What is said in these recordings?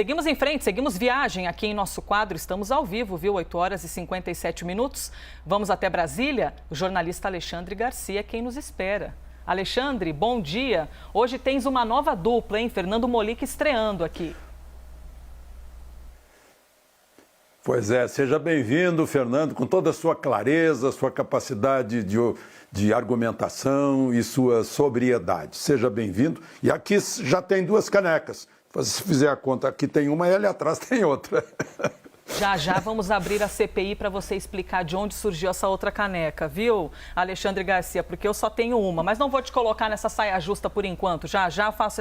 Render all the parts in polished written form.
Seguimos em frente, seguimos viagem aqui em nosso quadro. Estamos ao vivo, viu? 8 horas e 57 minutos. Vamos até Brasília. O jornalista Alexandre Garcia é quem nos espera. Alexandre, bom dia. Hoje tens uma nova dupla, hein? Fernando Molica estreando aqui. Pois é, seja bem-vindo, Fernando, com toda a sua clareza, sua capacidade de argumentação e sua sobriedade. Seja bem-vindo. E aqui já tem duas canecas. Se fizer a conta, aqui tem uma e ali atrás tem outra. Já vamos abrir a CPI para você explicar de onde surgiu essa outra caneca, viu, Alexandre Garcia? Porque eu só tenho uma, mas não vou te colocar nessa saia justa por enquanto. Já faço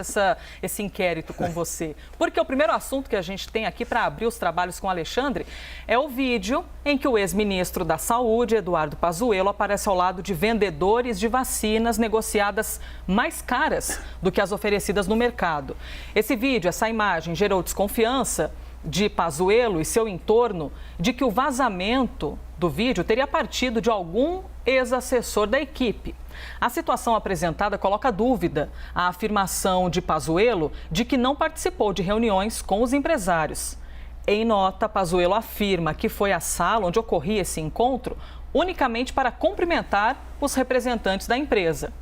esse inquérito com você. Porque o primeiro assunto que a gente tem aqui para abrir os trabalhos com o Alexandre é o vídeo em que o ex-ministro da Saúde, Eduardo Pazuello, aparece ao lado de vendedores de vacinas negociadas mais caras do que as oferecidas no mercado. Esse vídeo, essa imagem, gerou desconfiança de Pazuello e seu entorno de que o vazamento do vídeo teria partido de algum ex-assessor da equipe. A situação apresentada coloca dúvida a afirmação de Pazuello de que não participou de reuniões com os empresários. Em nota, Pazuello afirma que foi à sala onde ocorria esse encontro unicamente para cumprimentar os representantes da empresa.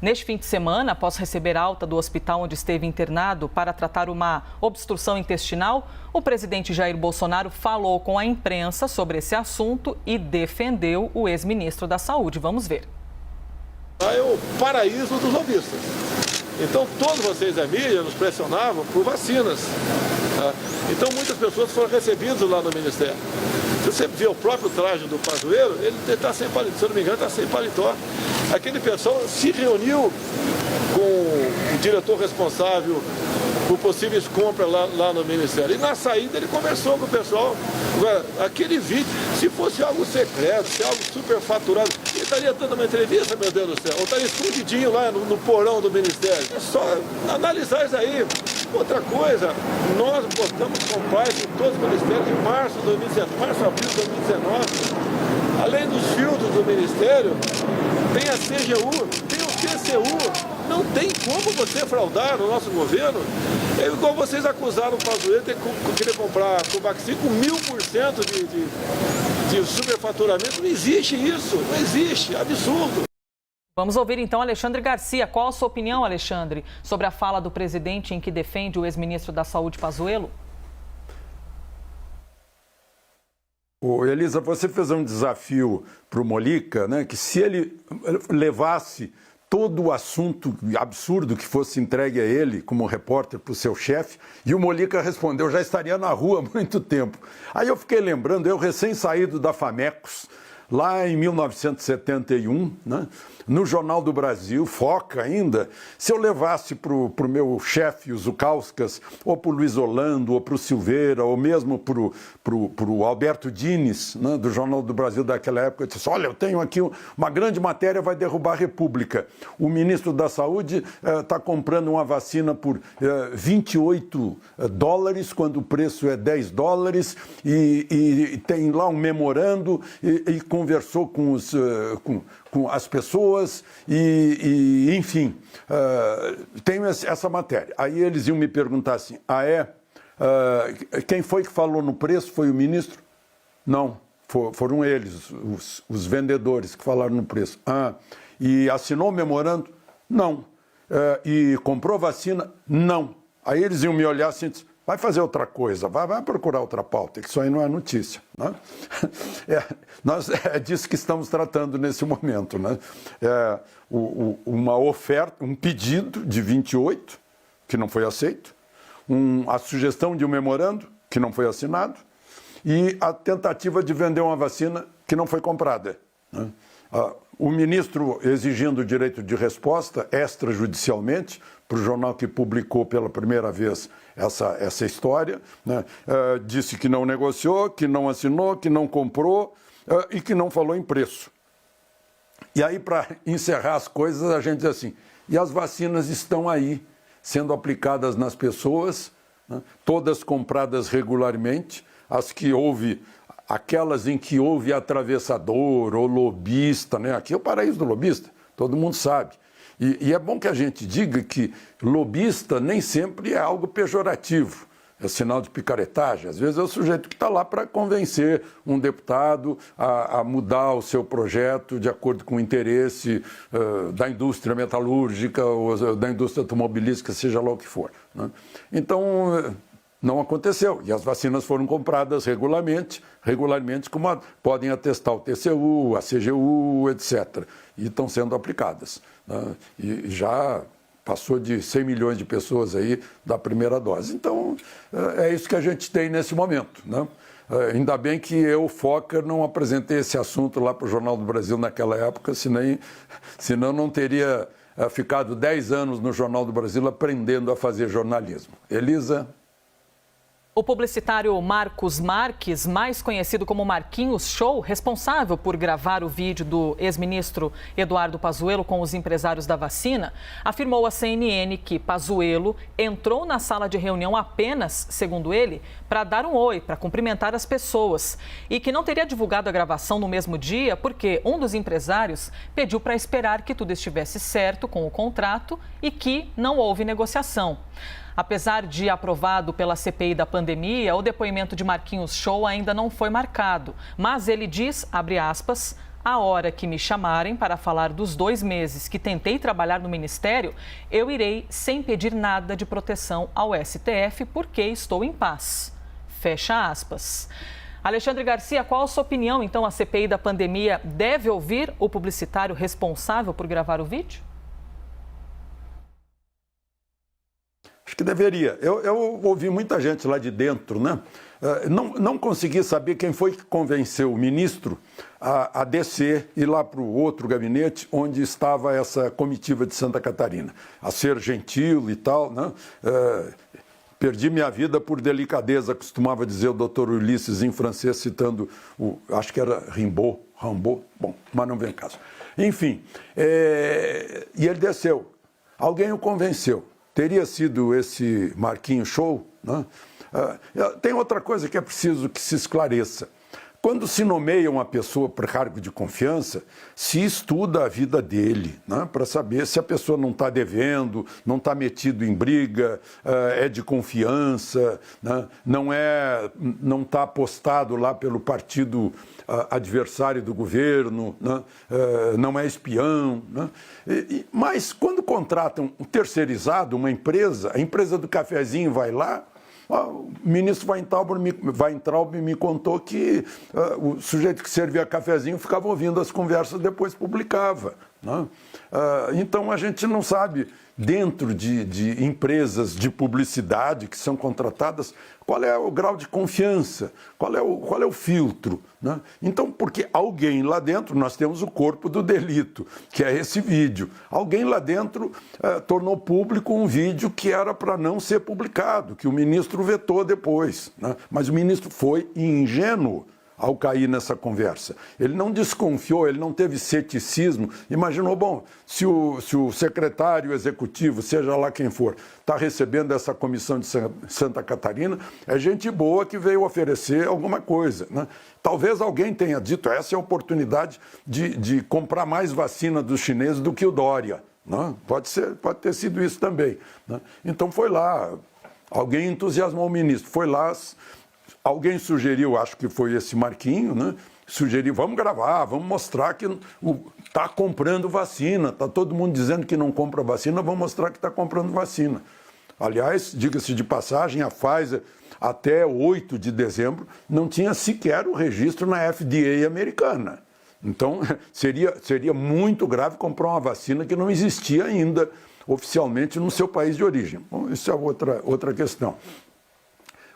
Neste fim de semana, após receber alta do hospital onde esteve internado para tratar uma obstrução intestinal, o presidente Jair Bolsonaro falou com a imprensa sobre esse assunto e defendeu o ex-ministro da Saúde. Vamos ver. É o paraíso dos lobistas. Então, todos vocês da mídia nos pressionavam por vacinas. Então, muitas pessoas foram recebidas lá no Ministério. Se você vê o próprio traje do Pazuello, ele está sem paletó, se eu não me engano, está sem paletó. Aquele pessoal se reuniu com o diretor responsável por possíveis compras lá no Ministério. E na saída ele conversou com o pessoal. Agora, aquele vídeo, se fosse algo secreto, se algo superfaturado, ele estaria dando uma entrevista, meu Deus do céu, ou estaria escondidinho lá no porão do Ministério. É só analisar isso aí. Outra coisa, nós botamos compliance em todos os ministérios em março de 2019, abril de 2019. Além dos filtros do Ministério, tem a CGU, tem o TCU. Não tem como você fraudar no nosso governo. É igual vocês acusaram o Pazuello de querer comprar a Covaxin com 1000% de superfaturamento. Não existe isso, não existe, absurdo. Vamos ouvir então Alexandre Garcia. Qual a sua opinião, Alexandre, sobre a fala do presidente em que defende o ex-ministro da Saúde, Pazuello? Elisa, você fez um desafio para o Molica, né, que se ele levasse todo o assunto absurdo que fosse entregue a ele como repórter para o seu chefe, e o Molica respondeu, já estaria na rua há muito tempo. Aí eu fiquei lembrando, eu recém-saído da Famecos, lá em 1971, né, no Jornal do Brasil, Foca ainda, se eu levasse para o meu chefe, o Zucauskas, ou para o Luiz Orlando, ou para o Silveira, ou mesmo para o Alberto Dines, né, do Jornal do Brasil daquela época, eu disse, olha, eu tenho aqui uma grande matéria, vai derrubar a República. O ministro da Saúde está comprando uma vacina por $28, quando o preço é $10, e tem lá um memorando, e conversou com as pessoas enfim, tenho essa matéria. Aí eles iam me perguntar assim, quem foi que falou no preço? Foi o ministro? Não, foram eles, os vendedores que falaram no preço. E assinou o memorando? Não. E comprou vacina? Não. Aí eles iam me olhar assim e dizer, vai fazer outra coisa, vai procurar outra pauta, que isso aí não é notícia. Né? É disso que estamos tratando nesse momento. Né? Uma oferta, um pedido de 28, que não foi aceito, a sugestão de um memorando, que não foi assinado, e a tentativa de vender uma vacina que não foi comprada. Né? O ministro exigindo o direito de resposta extrajudicialmente para o jornal que publicou pela primeira vez essa história, né? Disse que não negociou, que não assinou, que não comprou e que não falou em preço. E aí, para encerrar as coisas, a gente diz assim, e as vacinas estão aí, sendo aplicadas nas pessoas, né? Todas compradas regularmente, aquelas em que houve atravessador ou lobista, né? Aqui é o paraíso do lobista, todo mundo sabe. E é bom que a gente diga que lobista nem sempre é algo pejorativo. É sinal de picaretagem. Às vezes é o sujeito que está lá para convencer um deputado a mudar o seu projeto de acordo com o interesse da indústria metalúrgica ou da indústria automobilística, seja lá o que for, né? Então, não aconteceu. E as vacinas foram compradas regularmente, como podem atestar o TCU, a CGU, etc. E estão sendo aplicadas, né? E já passou de 100 milhões de pessoas aí da primeira dose. Então, é isso que a gente tem nesse momento, né? Ainda bem que eu, Fokker, não apresentei esse assunto lá para o Jornal do Brasil naquela época, senão não teria ficado 10 anos no Jornal do Brasil aprendendo a fazer jornalismo. Elisa? O publicitário Marcos Marques, mais conhecido como Marquinhos Show, responsável por gravar o vídeo do ex-ministro Eduardo Pazuello com os empresários da vacina, afirmou à CNN que Pazuello entrou na sala de reunião apenas, segundo ele, para dar um oi, para cumprimentar as pessoas, e que não teria divulgado a gravação no mesmo dia porque um dos empresários pediu para esperar que tudo estivesse certo com o contrato e que não houve negociação. Apesar de aprovado pela CPI da pandemia, o depoimento de Marquinhos Show ainda não foi marcado. Mas ele diz, abre aspas, a hora que me chamarem para falar dos 2 meses que tentei trabalhar no Ministério, eu irei sem pedir nada de proteção ao STF porque estou em paz. Fecha aspas. Alexandre Garcia, qual a sua opinião, então? A CPI da pandemia deve ouvir o publicitário responsável por gravar o vídeo? Acho que deveria. Eu ouvi muita gente lá de dentro, né? Não consegui saber quem foi que convenceu o ministro a descer e ir lá para o outro gabinete onde estava essa comitiva de Santa Catarina, a ser gentil e tal, né? Perdi minha vida por delicadeza, costumava dizer o doutor Ulisses em francês, citando, acho que era Rimbaud, bom, mas não vem ao caso. Enfim, e ele desceu. Alguém o convenceu. Teria sido esse Marquinhos Show, né? Tem outra coisa que é preciso que se esclareça. Quando se nomeia uma pessoa para cargo de confiança, se estuda a vida dele, né? Para saber se a pessoa não está devendo, não está metido em briga, é de confiança, né? Não está apostado lá pelo partido adversário do governo, né? Não é espião, né? Mas quando contratam um terceirizado, uma empresa, a empresa do cafezinho vai lá. O ministro Weintraub me contou que o sujeito que servia cafezinho ficava ouvindo as conversas e depois publicava, né? Então a gente não sabe, dentro de empresas de publicidade que são contratadas, qual é o grau de confiança, qual é o filtro, né? Então, porque alguém lá dentro, nós temos o corpo do delito, que é esse vídeo. Alguém lá dentro tornou público um vídeo que era para não ser publicado, que o ministro vetou depois, né? Mas o ministro foi ingênuo ao cair nessa conversa. Ele não desconfiou, ele não teve ceticismo, imaginou, bom, se o secretário executivo, seja lá quem for, está recebendo essa comissão de Santa Catarina, é gente boa que veio oferecer alguma coisa, né? Talvez alguém tenha dito, essa é a oportunidade de comprar mais vacina dos chineses do que o Dória, né? Pode ter sido isso também, né? Então foi lá, alguém entusiasmou o ministro, foi lá. Alguém sugeriu, acho que foi esse Marquinho, né? Sugeriu, vamos gravar, vamos mostrar que está comprando vacina. Está todo mundo dizendo que não compra vacina, vamos mostrar que está comprando vacina. Aliás, diga-se de passagem, a Pfizer, até 8 de dezembro, não tinha sequer o registro na FDA americana. Então, seria muito grave comprar uma vacina que não existia ainda oficialmente no seu país de origem. Bom, isso é outra questão.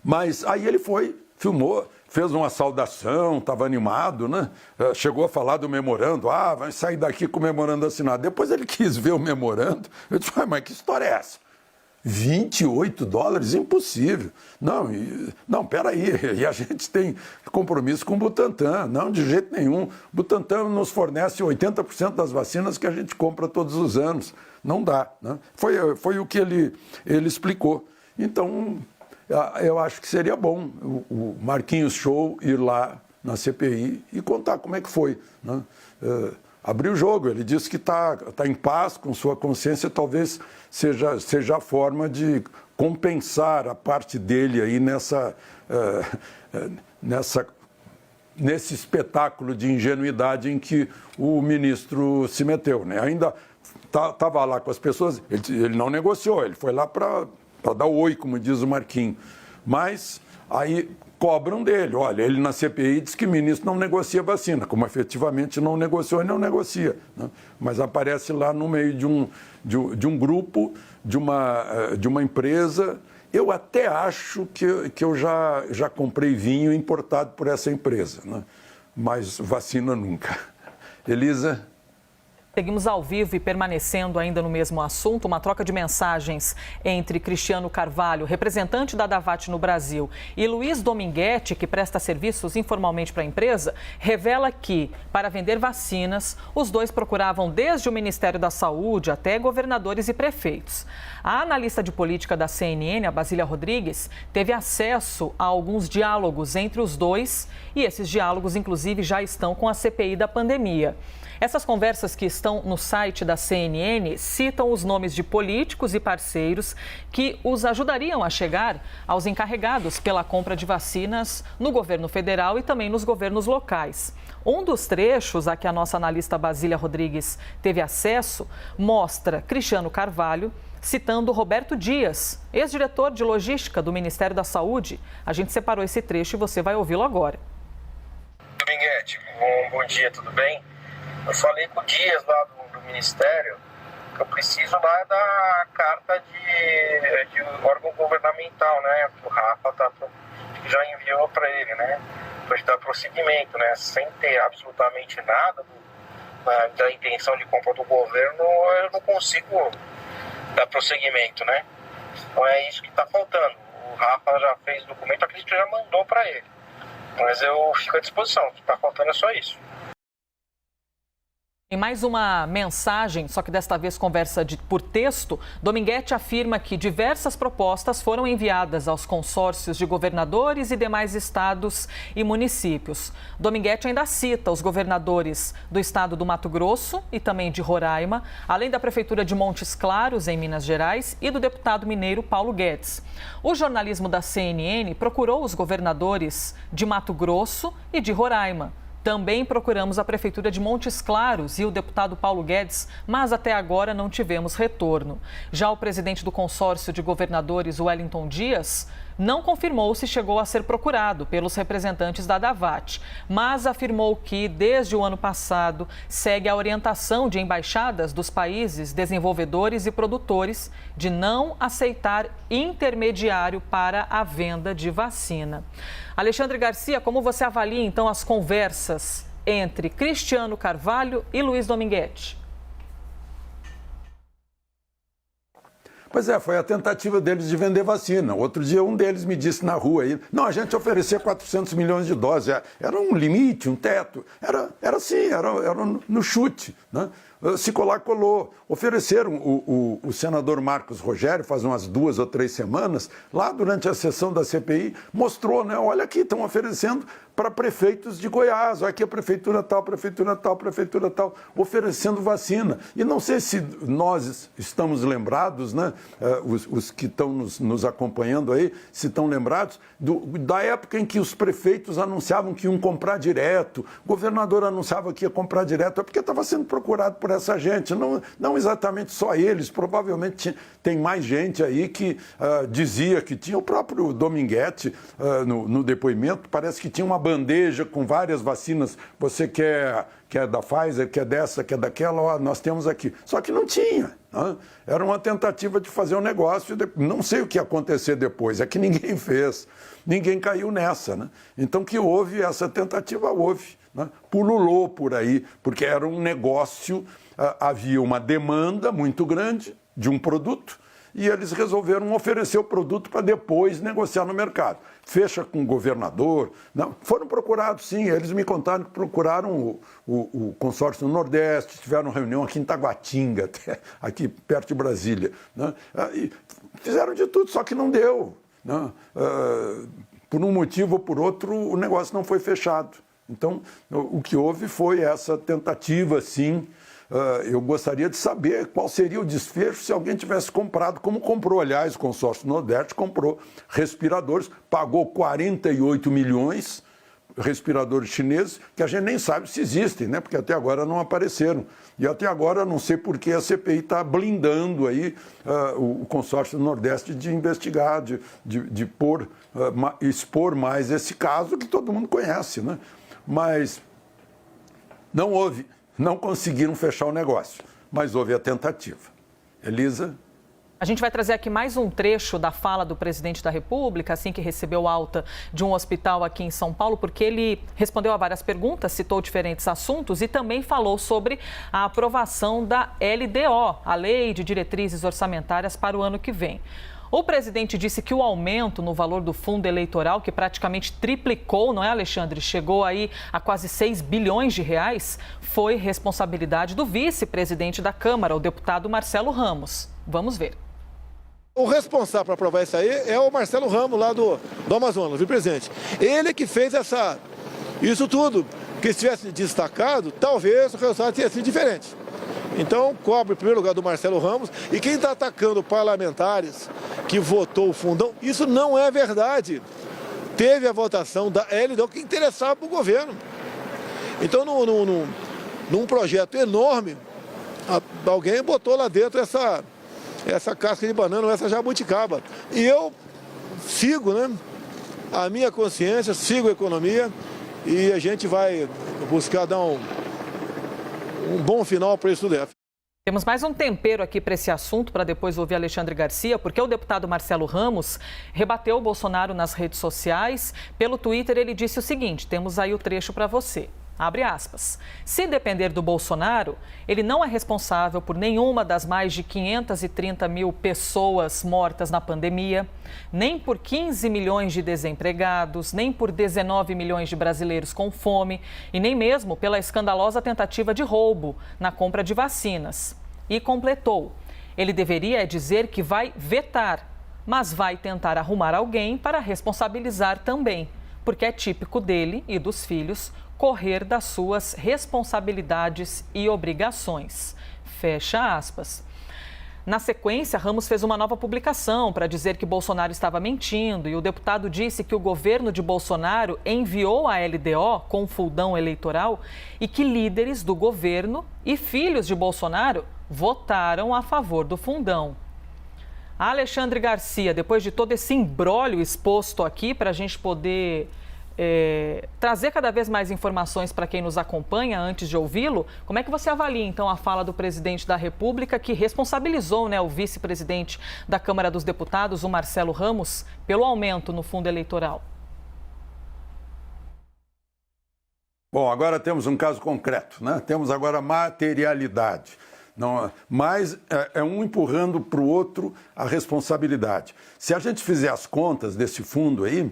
Mas aí ele foi, filmou, fez uma saudação, estava animado, né? Chegou a falar do memorando, vai sair daqui com o memorando assinado. Depois ele quis ver o memorando, eu disse, mas que história é essa? 28 dólares? Impossível. Não, peraí, e a gente tem compromisso com o Butantan. Não, de jeito nenhum. Butantan nos fornece 80% das vacinas que a gente compra todos os anos. Não dá, né? Foi o que ele explicou. Então, eu acho que seria bom o Marquinhos Show ir lá na CPI e contar como é que foi, né? abriu o jogo. Ele disse que está em paz com sua consciência, talvez seja a forma de compensar a parte dele aí nesse espetáculo de ingenuidade em que o ministro se meteu, né? Ainda estava lá com as pessoas, ele não negociou, ele foi lá para dar o oi, como diz o Marquinhos. Mas aí cobram dele, olha, ele na CPI diz que o ministro não negocia vacina, como efetivamente não negociou e não negocia, né? Mas aparece lá no meio de um grupo, de uma empresa. Eu até acho que eu já comprei vinho importado por essa empresa, né? Mas vacina nunca. Elisa? Seguimos ao vivo e permanecendo ainda no mesmo assunto, uma troca de mensagens entre Cristiano Carvalho, representante da Davat no Brasil, e Luiz Dominguete, que presta serviços informalmente para a empresa, revela que, para vender vacinas, os dois procuravam desde o Ministério da Saúde até governadores e prefeitos. A analista de política da CNN, a Basília Rodrigues, teve acesso a alguns diálogos entre os dois e esses diálogos, inclusive, já estão com a CPI da pandemia. Essas conversas que estão no site da CNN citam os nomes de políticos e parceiros que os ajudariam a chegar aos encarregados pela compra de vacinas no governo federal e também nos governos locais. Um dos trechos a que a nossa analista Basília Rodrigues teve acesso mostra Cristiano Carvalho citando Roberto Dias, ex-diretor de logística do Ministério da Saúde. A gente separou esse trecho e você vai ouvi-lo agora. Dominguete, bom dia, tudo bem? Eu falei com o Dias lá do Ministério que eu preciso lá da carta de órgão governamental, né? Que o Rafa já enviou para ele, né? Para dar prosseguimento, né? Sem ter absolutamente nada da intenção de compra do governo, eu não consigo dar prosseguimento, né? Então é isso que está faltando. O Rafa já fez o documento, acredito que já mandou para ele. Mas eu fico à disposição, o que está faltando é só isso. Em mais uma mensagem, só que desta vez conversa por texto, Dominguete afirma que diversas propostas foram enviadas aos consórcios de governadores e demais estados e municípios. Dominguete ainda cita os governadores do estado do Mato Grosso e também de Roraima, além da prefeitura de Montes Claros, em Minas Gerais, e do deputado mineiro Paulo Guedes. O jornalismo da CNN procurou os governadores de Mato Grosso e de Roraima. Também procuramos a Prefeitura de Montes Claros e o deputado Paulo Guedes, mas até agora não tivemos retorno. Já o presidente do consórcio de governadores, Wellington Dias, não confirmou se chegou a ser procurado pelos representantes da Davat, mas afirmou que, desde o ano passado, segue a orientação de embaixadas dos países desenvolvedores e produtores de não aceitar intermediário para a venda de vacina. Alexandre Garcia, como você avalia, então, as conversas entre Cristiano Carvalho e Luiz Dominguete? Pois é, foi a tentativa deles de vender vacina. Outro dia um deles me disse na rua aí, não, a gente oferecia 400 milhões de doses, era um limite, um teto, era assim, era no chute, né? Se colar, colou. Ofereceram o senador Marcos Rogério, faz umas 2 ou 3 semanas, lá durante a sessão da CPI, mostrou, né? Olha aqui, estão oferecendo para prefeitos de Goiás, olha aqui a prefeitura tal, oferecendo vacina. E não sei se nós estamos lembrados, né? Os que estão nos acompanhando aí, se estão lembrados, da época em que os prefeitos anunciavam que iam comprar direto, o governador anunciava que ia comprar direto, é porque estava sendo procurado por essa gente, não exatamente só eles, provavelmente tem mais gente aí que dizia que tinha, o próprio Dominguete no depoimento, parece que tinha uma bandeja com várias vacinas, você quer da Pfizer, quer dessa, quer daquela, ó, nós temos aqui. Só que não tinha, né? Era uma tentativa de fazer um negócio, não sei o que ia acontecer depois, é que ninguém fez, ninguém caiu nessa, né? Então que houve essa tentativa, houve, né? Pululou por aí, porque era um negócio, havia uma demanda muito grande de um produto, e eles resolveram oferecer o produto para depois negociar no mercado. Fecha com o governador. Não, foram procurados, sim. Eles me contaram que procuraram o consórcio no Nordeste, tiveram reunião aqui em Taguatinga, até, aqui perto de Brasília, né? E fizeram de tudo, só que não deu, né? Por um motivo ou por outro, o negócio não foi fechado. Então, o que houve foi essa tentativa, sim. Eu gostaria de saber qual seria o desfecho se alguém tivesse comprado, como comprou, aliás, o consórcio Nordeste comprou respiradores, pagou 48 milhões, respiradores chineses, que a gente nem sabe se existem, né? Porque até agora não apareceram. E até agora não sei por que a CPI está blindando aí o consórcio Nordeste de investigar, de expor mais esse caso que todo mundo conhece, né? Mas não houve, não conseguiram fechar o negócio, mas houve a tentativa. Elisa? A gente vai trazer aqui mais um trecho da fala do presidente da República, assim que recebeu alta de um hospital aqui em São Paulo, porque ele respondeu a várias perguntas, citou diferentes assuntos e também falou sobre a aprovação da LDO, a Lei de Diretrizes Orçamentárias para o ano que vem. O presidente disse que o aumento no valor do fundo eleitoral, que praticamente triplicou, não é, Alexandre? Chegou aí a quase 6 bilhões de reais, foi responsabilidade do vice-presidente da Câmara, o deputado Marcelo Ramos. Vamos ver. O responsável para aprovar isso aí é o Marcelo Ramos, lá do Amazonas, vice-presidente. Ele que fez isso tudo. Porque se tivesse destacado, talvez o resultado teria sido diferente. Então, cobre em primeiro lugar do Marcelo Ramos. E quem está atacando parlamentares que votou o fundão, isso não é verdade. Teve a votação da LDO que interessava para o governo. Então, num projeto enorme, alguém botou lá dentro essa casca de banana, essa jabuticaba. E eu sigo, né, a minha consciência, sigo a economia e a gente vai buscar dar um bom final para isso tudo. Temos mais um tempero aqui para esse assunto, para depois ouvir Alexandre Garcia, porque o deputado Marcelo Ramos rebateu o Bolsonaro nas redes sociais. Pelo Twitter, ele disse o seguinte, temos aí o trecho para você. Abre aspas. Se depender do Bolsonaro, ele não é responsável por nenhuma das mais de 530 mil pessoas mortas na pandemia, nem por 15 milhões de desempregados, nem por 19 milhões de brasileiros com fome e nem mesmo pela escandalosa tentativa de roubo na compra de vacinas. E completou. Ele deveria dizer que vai vetar, mas vai tentar arrumar alguém para responsabilizar também, porque é típico dele e dos filhos correr das suas responsabilidades e obrigações. Fecha aspas. Na sequência, Ramos fez uma nova publicação para dizer que Bolsonaro estava mentindo e o deputado disse que o governo de Bolsonaro enviou a LDO com fundão eleitoral e que líderes do governo e filhos de Bolsonaro votaram a favor do fundão. Alexandre Garcia, depois de todo esse imbróglio exposto aqui para a gente poder trazer cada vez mais informações para quem nos acompanha antes de ouvi-lo, como é que você avalia então a fala do presidente da República que responsabilizou, né, o vice-presidente da Câmara dos Deputados, o Marcelo Ramos, pelo aumento no fundo eleitoral? Bom, agora temos um caso concreto, né? Temos agora materialidade. Não, mas é um empurrando para o outro a responsabilidade. Se a gente fizer as contas desse fundo aí,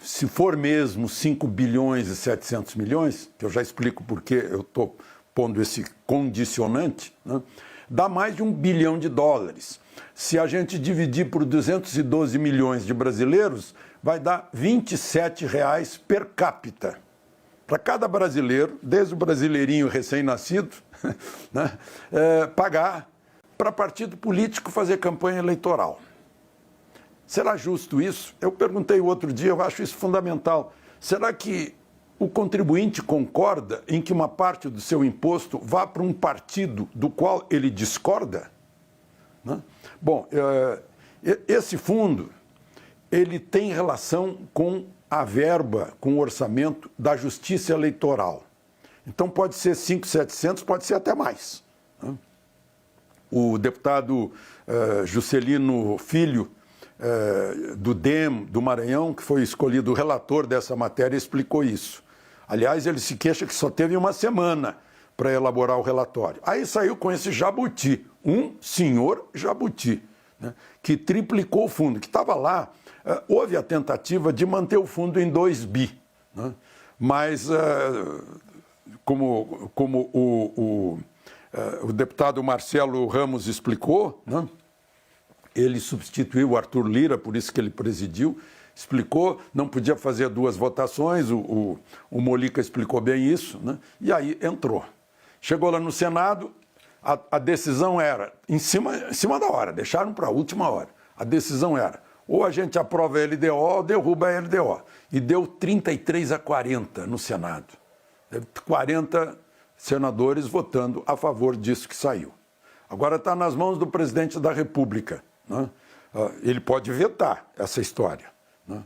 se for mesmo 5 bilhões e 700 milhões, que eu já explico por que eu estou pondo esse condicionante, né, dá mais de $1 bilhão. Se a gente dividir por 212 milhões de brasileiros, vai dar R$ 27,00 per capita. Para cada brasileiro, desde o brasileirinho recém-nascido, né, pagar para partido político fazer campanha eleitoral. Será justo isso? Eu perguntei outro dia, eu acho isso fundamental. Será que o contribuinte concorda em que uma parte do seu imposto vá para um partido do qual ele discorda? Né? Bom, esse fundo, ele tem relação com a verba, com o orçamento da Justiça Eleitoral. Então pode ser 5.700, pode ser até mais. Né? O deputado Juscelino Filho, do DEM, do Maranhão, que foi escolhido o relator dessa matéria, explicou isso. Aliás, ele se queixa que só teve uma semana para elaborar o relatório. Aí saiu com esse jabuti, um senhor jabuti, né, que triplicou o fundo, que estava lá. Houve a tentativa de manter o fundo em 2 bi, né, mas como o deputado Marcelo Ramos explicou, né, ele substituiu o Arthur Lira, por isso que ele presidiu, explicou, não podia fazer 2 votações, o Molica explicou bem isso, né? E aí entrou. Chegou lá no Senado, a decisão era, em cima da hora, deixaram para a última hora. A decisão era, ou a gente aprova a LDO ou derruba a LDO. E deu 33-40 no Senado. 40 senadores votando a favor disso que saiu. Agora está nas mãos do presidente da República, né? Ele pode vetar essa história, né?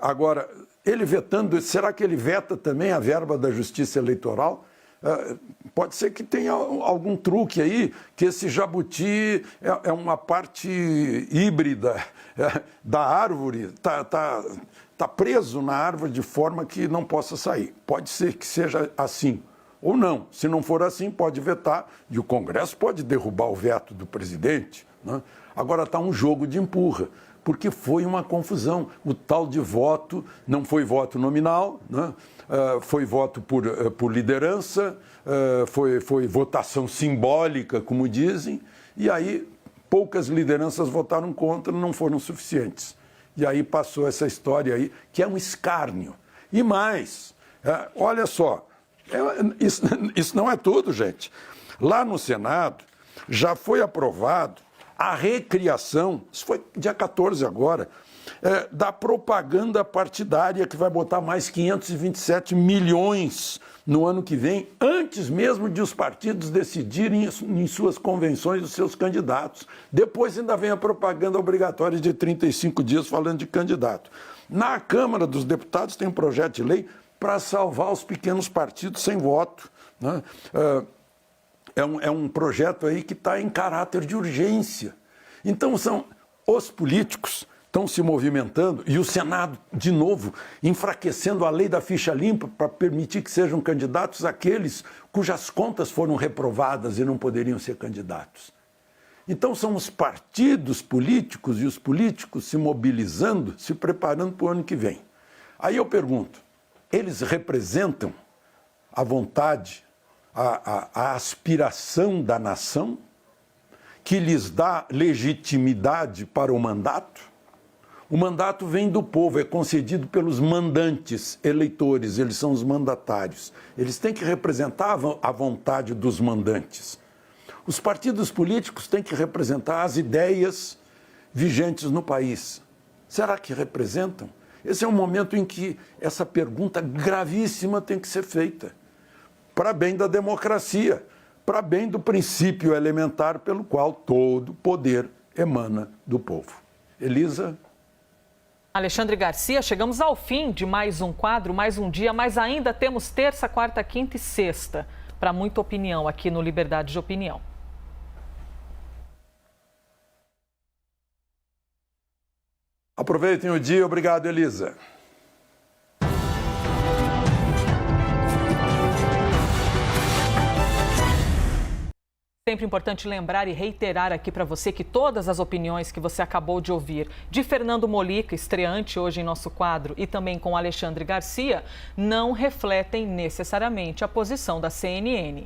Agora, ele vetando, será que ele veta também a verba da Justiça Eleitoral? Pode ser que tenha algum truque aí, que esse jabuti é uma parte híbrida da árvore, está preso na árvore de forma que não possa sair. Pode ser que seja assim, ou não. Se não for assim, pode vetar, e o Congresso pode derrubar o veto do presidente, né? Agora está um jogo de empurra, porque foi uma confusão. O tal de voto não foi voto nominal, né? Foi voto por liderança, foi votação simbólica, como dizem, e aí poucas lideranças votaram contra, não foram suficientes. E aí passou essa história aí, que é um escárnio. E mais, olha só, isso não é tudo, gente. Lá no Senado já foi aprovado a recriação, isso foi dia 14 agora, da propaganda partidária, que vai botar mais 527 milhões no ano que vem, antes mesmo de os partidos decidirem em suas convenções os seus candidatos. Depois ainda vem a propaganda obrigatória de 35 dias falando de candidato. Na Câmara dos Deputados tem um projeto de lei para salvar os pequenos partidos sem voto, né? É um projeto aí que está em caráter de urgência. Então, são os políticos estão se movimentando e o Senado, de novo, enfraquecendo a lei da ficha limpa para permitir que sejam candidatos aqueles cujas contas foram reprovadas e não poderiam ser candidatos. Então, são os partidos políticos e os políticos se mobilizando, se preparando para o ano que vem. Aí eu pergunto, eles representam a vontade, a aspiração da nação que lhes dá legitimidade para o mandato? O mandato vem do povo, é concedido pelos mandantes, eleitores, eles são os mandatários. Eles têm que representar a vontade dos mandantes. Os partidos políticos têm que representar as ideias vigentes no país. Será que representam? Esse é um momento em que essa pergunta gravíssima tem que ser feita. Para bem da democracia, para bem do princípio elementar pelo qual todo poder emana do povo. Elisa? Alexandre Garcia, chegamos ao fim de mais um quadro, mais um dia, mas ainda temos terça, quarta, quinta e sexta para muita opinião aqui no Liberdade de Opinião. Aproveitem o dia. Obrigado, Elisa. Sempre importante lembrar e reiterar aqui para você que todas as opiniões que você acabou de ouvir de Fernando Molica, estreante hoje em nosso quadro, e também com Alexandre Garcia, não refletem necessariamente a posição da CNN.